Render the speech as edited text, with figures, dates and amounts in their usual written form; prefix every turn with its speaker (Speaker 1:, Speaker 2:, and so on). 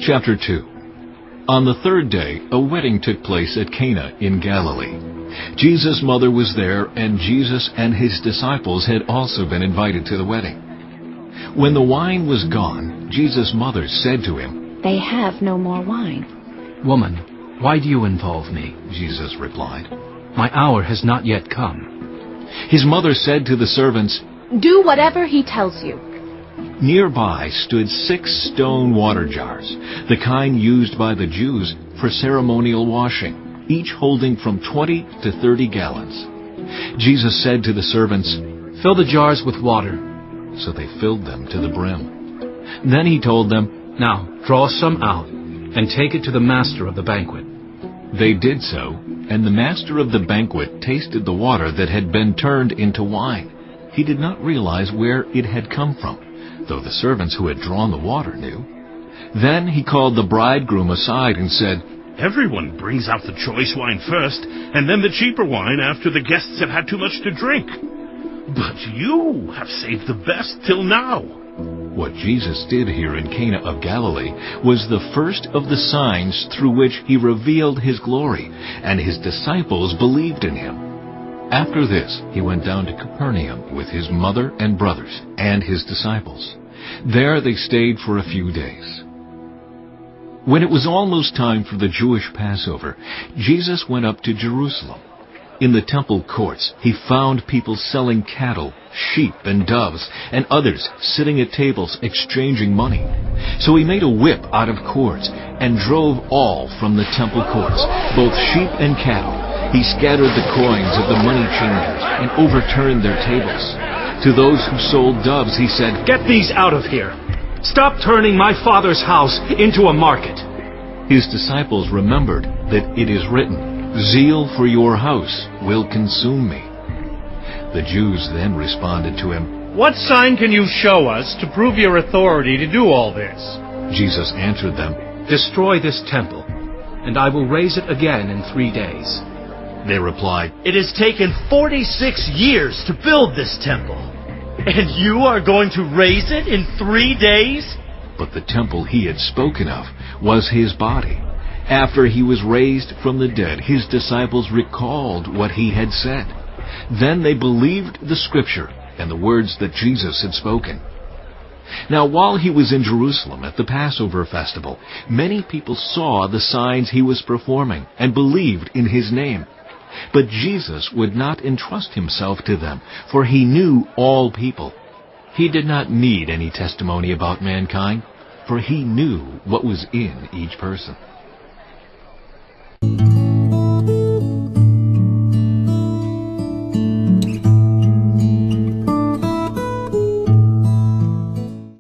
Speaker 1: Chapter 2. On the third day, a wedding took place at Cana in Galilee. Jesus' mother was there, and Jesus and his disciples had also been invited to the wedding. When the wine was gone, Jesus' mother said to him,
Speaker 2: "They have no more wine."
Speaker 3: "Woman, why do you involve me?
Speaker 1: Jesus replied.
Speaker 3: My hour has not yet come."
Speaker 1: His mother said to the servants,
Speaker 2: "Do whatever he tells you."
Speaker 1: Nearby stood 6 stone water jars, the kind used by the Jews for ceremonial washing, each holding from 20 to 30 gallons. Jesus said to the servants,
Speaker 3: "Fill the jars with water."
Speaker 1: So they filled them to the brim. Then he told them,
Speaker 3: "Now draw some out and take it to the master of the banquet."
Speaker 1: They did so, and the master of the banquet tasted the water that had been turned into wine. He did not realize where it had come from, though the servants who had drawn the water knew. Then he called the bridegroom aside and said,
Speaker 4: "Everyone brings out the choice wine first, and then the cheaper wine after the guests have had too much to drink. But you have saved the best till now."
Speaker 1: What Jesus did here in Cana of Galilee was the first of the signs through which he revealed his glory, and his disciples believed in him. After this, he went down to Capernaum with his mother and brothers and his disciples. There they stayed for a few days. When it was almost time for the Jewish Passover, Jesus went up to Jerusalem. In the temple courts, he found people selling cattle, sheep, and doves, and others sitting at tables exchanging money. So he made a whip out of cords and drove all from the temple courts, both sheep and cattle. He scattered the coins of the money changers and overturned their tables. To those who sold doves, he said,
Speaker 3: "Get these out of here! Stop turning my Father's house into a market."
Speaker 1: His disciples remembered that it is written, "Zeal for your house will consume me." The Jews then responded to him,
Speaker 5: "What sign can you show us to prove your authority to do all this?"
Speaker 1: Jesus answered them,
Speaker 3: "Destroy this temple, and I will raise it again in 3 days."
Speaker 1: They replied,
Speaker 6: "It has taken 46 years to build this temple, and you are going to raise it in 3 days?"
Speaker 1: But the temple he had spoken of was his body. After he was raised from the dead, his disciples recalled what he had said. Then they believed the scripture and the words that Jesus had spoken. Now while he was in Jerusalem at the Passover festival, many people saw the signs he was performing and believed in his name. But Jesus would not entrust himself to them, for he knew all people. He did not need any testimony about mankind, for he knew what was in each person.